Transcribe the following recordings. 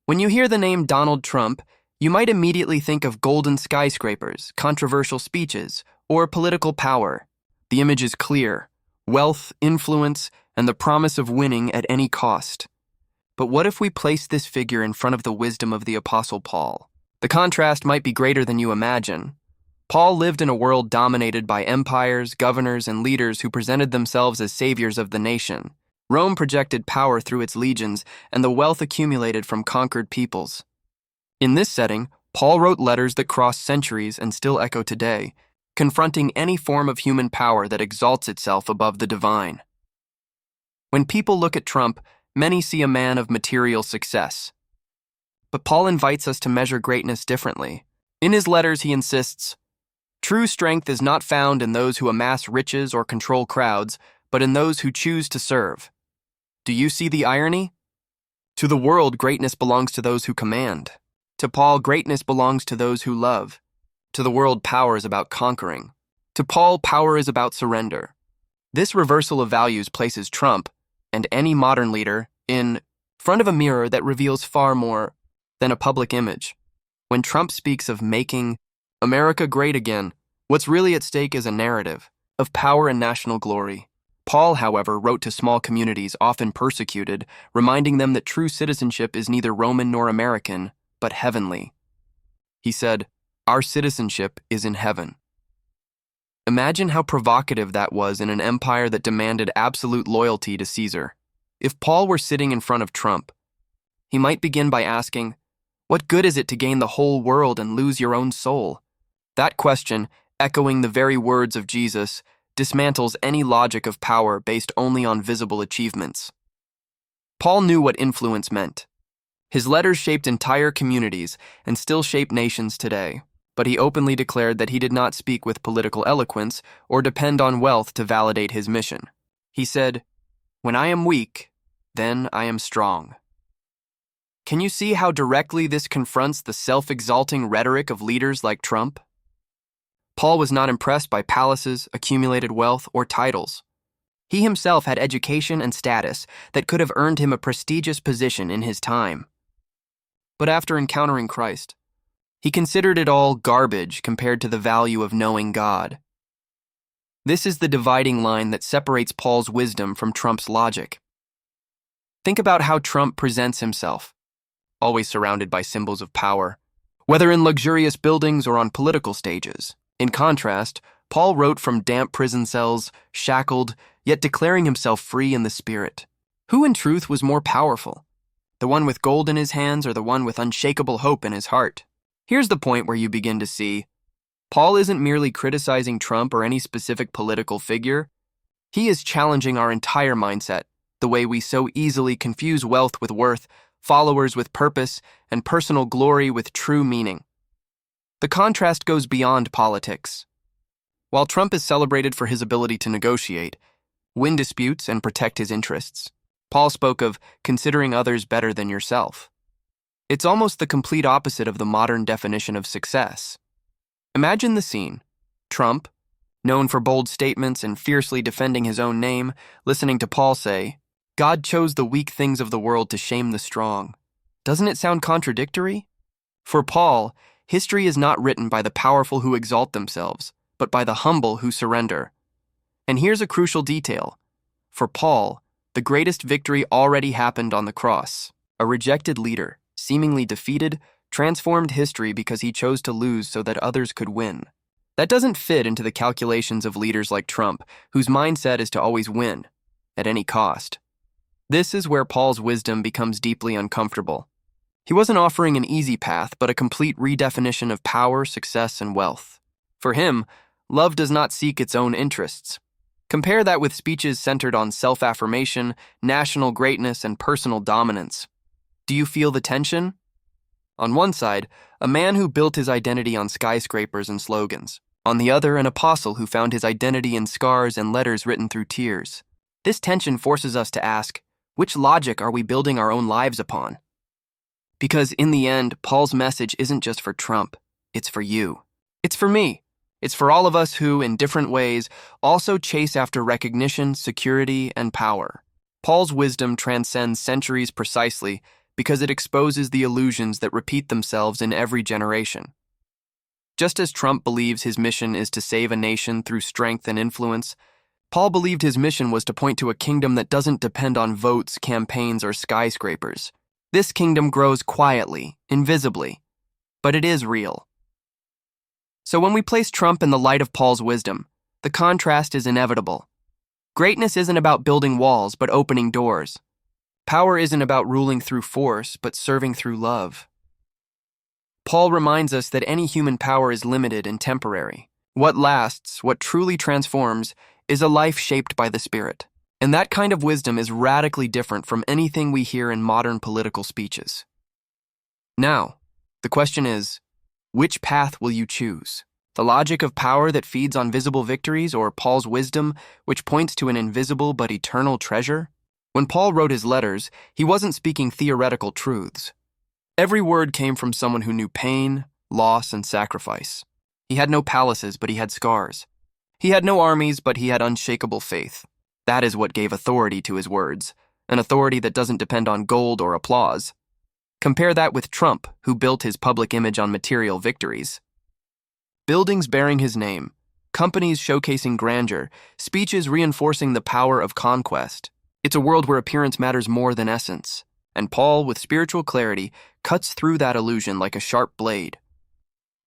When you hear the name Donald Trump, you might immediately think of golden skyscrapers, controversial speeches, or political power. The image is clear: wealth, influence, and the promise of winning at any cost. But what if we place this figure in front of the wisdom of the Apostle Paul? The contrast might be greater than you imagine. Paul lived in a world dominated by empires, governors, and leaders who presented themselves as saviors of the nation. Rome projected power through its legions and the wealth accumulated from conquered peoples. In this setting, Paul wrote letters that cross centuries and still echo today, confronting any form of human power that exalts itself above the divine. When people look at Trump, many see a man of material success. But Paul invites us to measure greatness differently. In his letters, he insists, "True strength is not found in those who amass riches or control crowds, but in those who choose to serve." Do you see the irony? To the world, greatness belongs to those who command. To Paul, greatness belongs to those who love. To the world, power is about conquering. To Paul, power is about surrender. This reversal of values places Trump, and any modern leader, in front of a mirror that reveals far more than a public image. When Trump speaks of making America great again, what's really at stake is a narrative of power and national glory. Paul, however, wrote to small communities often persecuted, reminding them that true citizenship is neither Roman nor American, but heavenly. He said, "Our citizenship is in heaven." Imagine how provocative that was in an empire that demanded absolute loyalty to Caesar. If Paul were sitting in front of Trump, he might begin by asking, "What good is it to gain the whole world and lose your own soul?" That question, echoing the very words of Jesus, dismantles any logic of power based only on visible achievements. Paul knew what influence meant. His letters shaped entire communities and still shape nations today, but he openly declared that he did not speak with political eloquence or depend on wealth to validate his mission. He said, "When I am weak, then I am strong." Can you see how directly this confronts the self-exalting rhetoric of leaders like Trump? Paul was not impressed by palaces, accumulated wealth, or titles. He himself had education and status that could have earned him a prestigious position in his time. But after encountering Christ, he considered it all garbage compared to the value of knowing God. This is the dividing line that separates Paul's wisdom from Trump's logic. Think about how Trump presents himself, always surrounded by symbols of power, whether in luxurious buildings or on political stages. In contrast, Paul wrote from damp prison cells, shackled, yet declaring himself free in the spirit. Who in truth was more powerful? The one with gold in his hands or the one with unshakable hope in his heart? Here's the point where you begin to see, Paul isn't merely criticizing Trump or any specific political figure. He is challenging our entire mindset, the way we so easily confuse wealth with worth, followers with purpose, and personal glory with true meaning. The contrast goes beyond politics. While Trump is celebrated for his ability to negotiate, win disputes, and protect his interests, Paul spoke of considering others better than yourself. It's almost the complete opposite of the modern definition of success. Imagine the scene. Trump, known for bold statements and fiercely defending his own name, listening to Paul say, "God chose the weak things of the world to shame the strong." Doesn't it sound contradictory? For Paul, history is not written by the powerful who exalt themselves, but by the humble who surrender. And here's a crucial detail. For Paul, the greatest victory already happened on the cross. A rejected leader, seemingly defeated, transformed history because he chose to lose so that others could win. That doesn't fit into the calculations of leaders like Trump, whose mindset is to always win, at any cost. This is where Paul's wisdom becomes deeply uncomfortable. He wasn't offering an easy path, but a complete redefinition of power, success, and wealth. For him, love does not seek its own interests. Compare that with speeches centered on self-affirmation, national greatness, and personal dominance. Do you feel the tension? On one side, a man who built his identity on skyscrapers and slogans. On the other, an apostle who found his identity in scars and letters written through tears. This tension forces us to ask, which logic are we building our own lives upon? Because in the end, Paul's message isn't just for Trump, it's for you. It's for me. It's for all of us who, in different ways, also chase after recognition, security, and power. Paul's wisdom transcends centuries precisely because it exposes the illusions that repeat themselves in every generation. Just as Trump believes his mission is to save a nation through strength and influence, Paul believed his mission was to point to a kingdom that doesn't depend on votes, campaigns, or skyscrapers. This kingdom grows quietly, invisibly, but it is real. So when we place Trump in the light of Paul's wisdom, the contrast is inevitable. Greatness isn't about building walls, but opening doors. Power isn't about ruling through force, but serving through love. Paul reminds us that any human power is limited and temporary. What lasts, what truly transforms, is a life shaped by the Spirit. And that kind of wisdom is radically different from anything we hear in modern political speeches. Now, the question is, which path will you choose? The logic of power that feeds on visible victories, or Paul's wisdom, which points to an invisible but eternal treasure? When Paul wrote his letters, he wasn't speaking theoretical truths. Every word came from someone who knew pain, loss, and sacrifice. He had no palaces, but he had scars. He had no armies, but he had unshakable faith. That is what gave authority to his words, an authority that doesn't depend on gold or applause. Compare that with Trump, who built his public image on material victories. Buildings bearing his name, companies showcasing grandeur, speeches reinforcing the power of conquest. It's a world where appearance matters more than essence. And Paul, with spiritual clarity, cuts through that illusion like a sharp blade.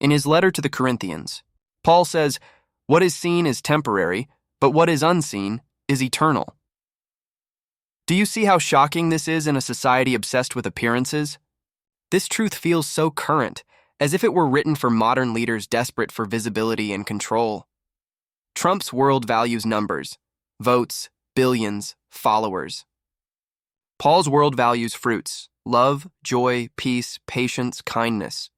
In his letter to the Corinthians, Paul says, "What is seen is temporary, but what is unseen is eternal." Do you see how shocking this is in a society obsessed with appearances? This truth feels so current, as if it were written for modern leaders desperate for visibility and control. Trump's world values numbers, votes, billions, followers. Paul's world values fruits, love, joy, peace, patience, kindness.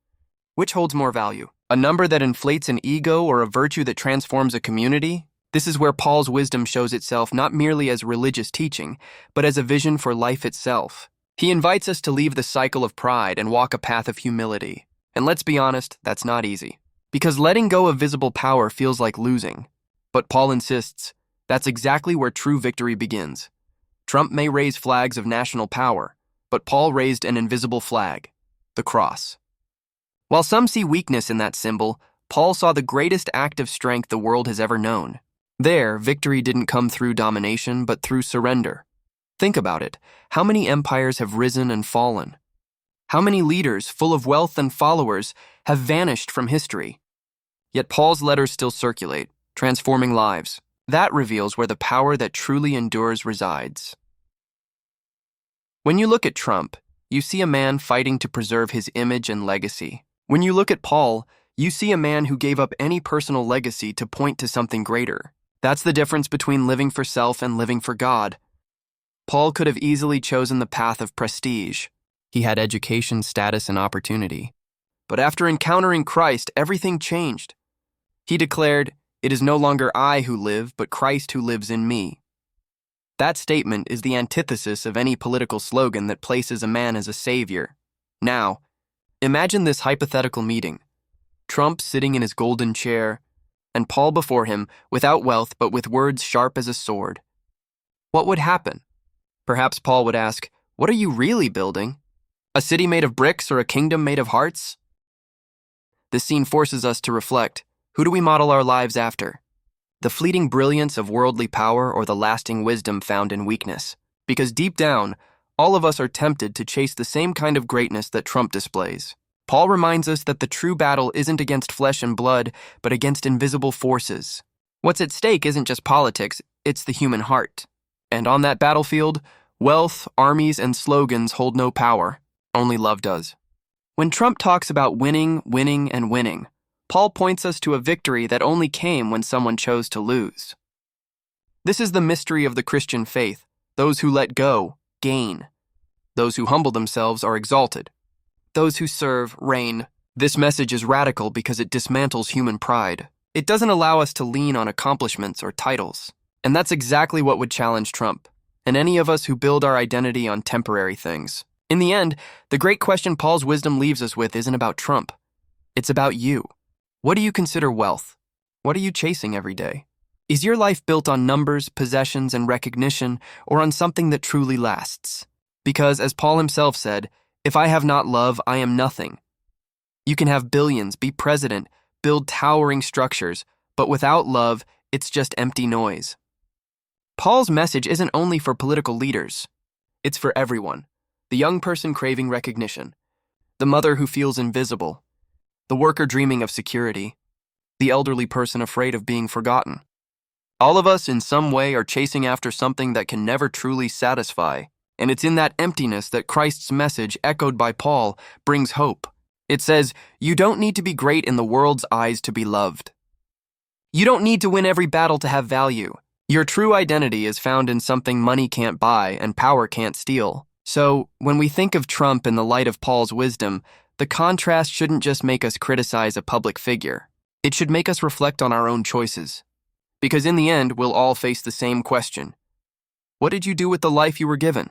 Which holds more value? A number that inflates an ego or a virtue that transforms a community? This is where Paul's wisdom shows itself not merely as religious teaching, but as a vision for life itself. He invites us to leave the cycle of pride and walk a path of humility. And let's be honest, that's not easy. Because letting go of visible power feels like losing. But Paul insists, that's exactly where true victory begins. Trump may raise flags of national power, but Paul raised an invisible flag, the cross. While some see weakness in that symbol, Paul saw the greatest act of strength the world has ever known. There, victory didn't come through domination, but through surrender. Think about it. How many empires have risen and fallen? How many leaders, full of wealth and followers, have vanished from history? Yet Paul's letters still circulate, transforming lives. That reveals where the power that truly endures resides. When you look at Trump, you see a man fighting to preserve his image and legacy. When you look at Paul, you see a man who gave up any personal legacy to point to something greater. That's the difference between living for self and living for God. Paul could have easily chosen the path of prestige. He had education, status, and opportunity. But after encountering Christ, everything changed. He declared, "It is no longer I who live, but Christ who lives in me." That statement is the antithesis of any political slogan that places a man as a savior. Now, imagine this hypothetical meeting. Trump sitting in his golden chair, and Paul before him, without wealth but with words sharp as a sword. What would happen? Perhaps Paul would ask, "What are you really building? A city made of bricks or a kingdom made of hearts?" This scene forces us to reflect. Who do we model our lives after? The fleeting brilliance of worldly power or the lasting wisdom found in weakness? Because deep down, all of us are tempted to chase the same kind of greatness that Trump displays. Paul reminds us that the true battle isn't against flesh and blood, but against invisible forces. What's at stake isn't just politics, it's the human heart. And on that battlefield, wealth, armies, and slogans hold no power. Only love does. When Trump talks about winning, winning, and winning, Paul points us to a victory that only came when someone chose to lose. This is the mystery of the Christian faith. Those who let go, gain. Those who humble themselves are exalted. Those who serve, reign. This message is radical because it dismantles human pride. It doesn't allow us to lean on accomplishments or titles. And that's exactly what would challenge Trump, and any of us who build our identity on temporary things. In the end, the great question Paul's wisdom leaves us with isn't about Trump. It's about you. What do you consider wealth? What are you chasing every day? Is your life built on numbers, possessions, and recognition, or on something that truly lasts? Because, as Paul himself said, If I have not love, I am nothing. You can have billions, be president, build towering structures, but without love, it's just empty noise. Paul's message isn't only for political leaders. It's for everyone. The young person craving recognition, the mother who feels invisible, the worker dreaming of security, the elderly person afraid of being forgotten. All of us in some way are chasing after something that can never truly satisfy, and it's in that emptiness that Christ's message, echoed by Paul, brings hope. It says, you don't need to be great in the world's eyes to be loved. You don't need to win every battle to have value. Your true identity is found in something money can't buy and power can't steal. So, when we think of Trump in the light of Paul's wisdom, the contrast shouldn't just make us criticize a public figure. It should make us reflect on our own choices. Because in the end, we'll all face the same question. What did you do with the life you were given?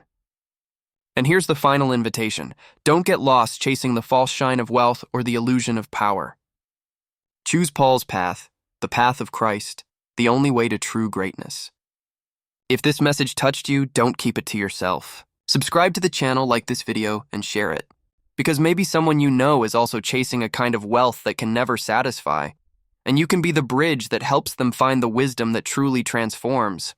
And here's the final invitation. Don't get lost chasing the false shine of wealth or the illusion of power. Choose Paul's path, the path of Christ, the only way to true greatness. If this message touched you, don't keep it to yourself. Subscribe to the channel, like this video, and share it. Because maybe someone you know is also chasing a kind of wealth that can never satisfy, and you can be the bridge that helps them find the wisdom that truly transforms.